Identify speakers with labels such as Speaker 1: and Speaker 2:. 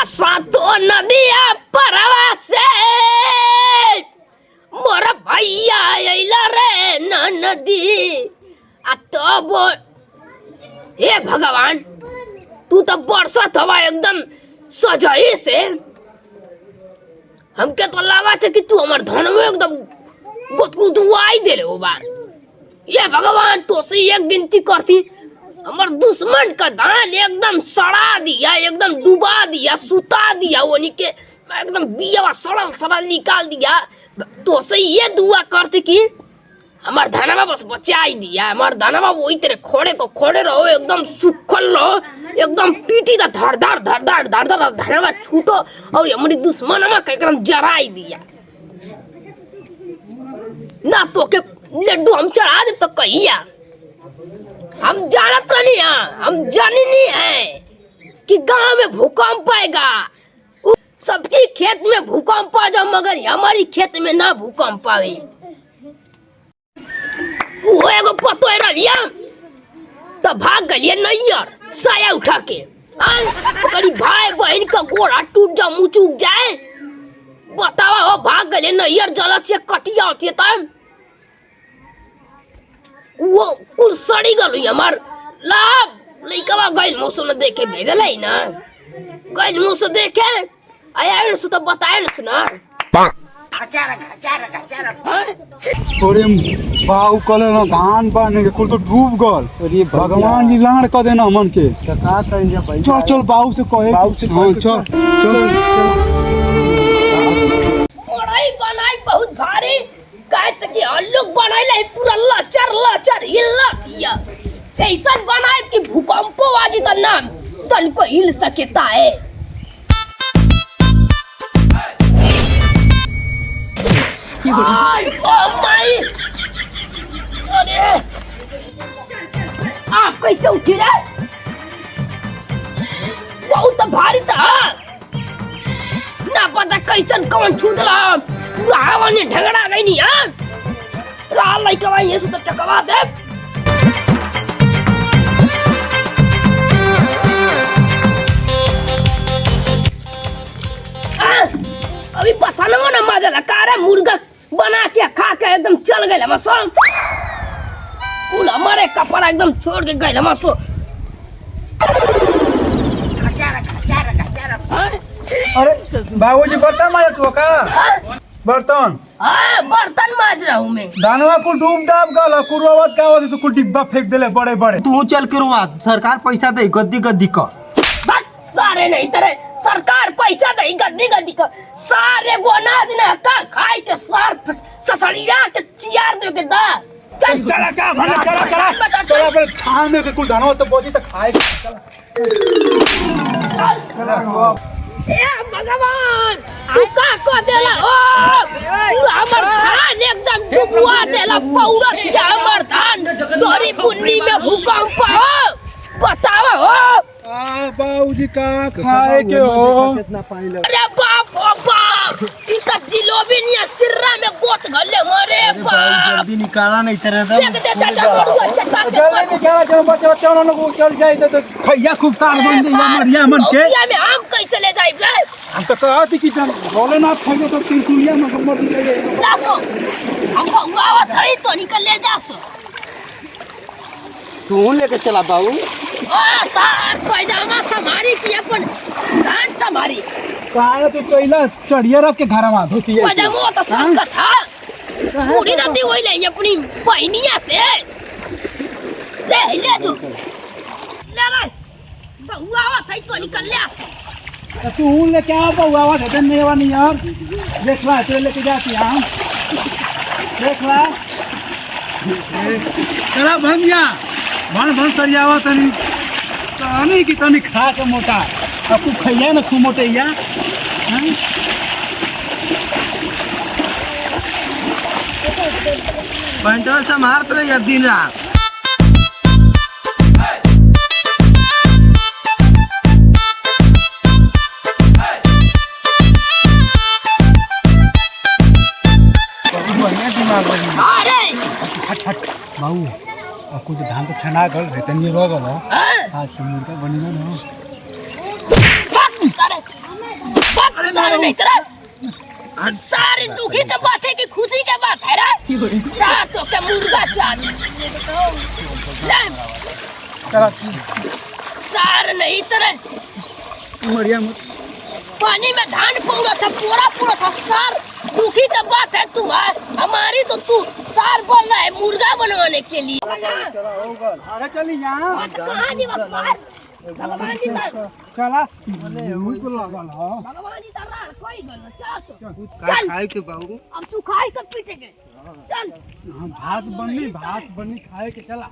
Speaker 1: सातो नदिया परवा से मोरा भैया अइला रे नदी आ तब हे भगवान तू तो बरसत हवा एकदम सजई से हमके तो लगा था कि तू हमार धन में एकदम गुदगुदुआई दे रहे हो बार। ये भगवान तो से एक गिनती करती हमार दुश्मन का धान एकदम सड़ा दिया, एकदम डुबा दिया, सुता दिया, वो निके एकदम बिया सड़ल सड़ल निकाल दिया। तो से ये दुआ करती कि हमार धनवा बस बचाई दिया, हमार धनवा वही तेरे खोड़े को खोड़े रहो, एकदम सुखल रहो, एकदम पीटी का धड़ धड़ धड़ धड़ धड़ धड़ धनवा छूटो और हमारी दुश्मनवा का एकदम जराई दिया ना। तो के लड्डू हम चढ़ा दे तो कहिया हम जानत नहीं है, हम जानी नहीं है कि गांव में भूकंप आएगा, सबकी खेत में भूकंप आ जाओ मगर हमारी खेत में ना भूकंप आवे। वो एगो पतो रहिया तो भाग गलिए नैयर साया उठा के करी भाई बहन का गोड़ा टूट जा मुँह चूक जाए बतावा हो भाग गलिए नैयर जल से कटिया होती है तब वो कुल सड़ी गल हमार लाभ लइकवा गइल मौसम में देखे भेजल है ना, गइल मौसम देखे आया सु तो बताए ना सुना
Speaker 2: थोड़े बाऊ कले ना धान पाने के कुल तो डूब गल। अरे भगवान जी लाड़ कर देना मन के का करेंगे भाई। चल चल बाऊ से कहे चल चल
Speaker 1: पढ़ाई बनाई बहुत भारी कैसे कि हल्लुक बनाइले पूरा लचर लचर हिलला थिया ऐसा बनाए कि भूकंपो आजी त नाम तन को हिल सकेता है। अरे आप कैसे उठी रे? बहुत भारी था ना पता कैसन कौन छूदला पूरा हवा ने ढगड़ा गई नहीं यार राल लइकवा ये से तो टकवा दे। अभी पसंद ना मजा लगा रहा मुर्गा बना के खा के एकदम चल गए हम सब कुल हमारे कपड़ा एकदम छोड़ के गए हम सब।
Speaker 2: अरे बाबूजी बर्तन माज तो का बर्तन
Speaker 1: बर्तन माज रहा हूँ मैं।
Speaker 2: दानवा को डूब डाब गल कुरवावत का वजह से कुल डिब्बा फेंक देले बड़े बड़े।
Speaker 3: तू चल के रुआ सरकार पैसा दे गद्दी गद्दी का
Speaker 1: सारे नहीं तेरे सरकार पैसा दे गद्दी गद्दी का सारे को अनाज ना का खाए के सार ससड़िया के चियार दे के दा चल
Speaker 2: चला चला पर छान दे के कुल दानवा तो बोझी तो खाए चला।
Speaker 1: ए भगवान तू का को देला ओ पूरा हमर धान एकदम डुबवा देला पौरा दिया हमर धान तोरी पुन्नी में भूकंप हो बतावा हो
Speaker 2: बाबूजी का खाए के हो कितना पानी लगा।
Speaker 1: अरे बाप ओ बाप इनका जिलोबी निया सिर्रा में गोत गले मरे बाप
Speaker 3: जल्दी निकाला नहीं तेरे दम
Speaker 1: देख दे
Speaker 2: जल्दी निकाला चलो बच्चा ना को चल जाए तो खैया खूब साल बन जाए मरिया मन के
Speaker 1: में हम कैसे ले जाए रे?
Speaker 2: हम तो कहा थी कि जब बोले ना खाएंगे तो तिरसुलिया में मर जाएगा।
Speaker 1: लासो हम हुआ थई तो निकल ले जासो
Speaker 3: तू लेके चला बाबू
Speaker 1: सार पैजामा समारी की अपन धान समारी
Speaker 2: कहा तो पहला चढ़िया रख के घर में धोती है
Speaker 1: पैजामा तो सब था पूरी नदी वही ले अपनी बहनिया से ले तू ले रे हुआ थई तो निकल ले
Speaker 2: तू ले क्या हुआ है नहीं हुआ नहीं यार देख ला तो लेके जाती है देख ला चला भंगिया भन सरियावा तनी तनी की तनी खा के मोटा अब तू खैया ना खूब मोटैया
Speaker 3: पंटवा संभालत रहिए दिन रात।
Speaker 1: अरे
Speaker 2: बाबू कुछ धान तो छना गल रहतनी रह गल आज से मुर्गा बनेगा ना।
Speaker 1: सारे नहीं तेरा सारी दुखी के बात है कि खुशी के बात है रे साथ तो के मुर्गा चाहिए
Speaker 2: चला
Speaker 1: सार नहीं तेरे
Speaker 2: मरिया मत।
Speaker 1: पानी में धान पूरा था सार दुखी का बात है तुम्हारा हमारी तो तू सार बोल रहा है मुर्गा बनवाने के लिए
Speaker 2: अरे चली यहाँ
Speaker 1: कहाँ जी बस सार भगवान जी का
Speaker 2: चला को लागल हां
Speaker 1: भगवान जी का राड़ कोई गल
Speaker 3: का खाए के बाबू
Speaker 1: अब तू खाई तो पीटे के चल
Speaker 2: भात बनी खाए के चला।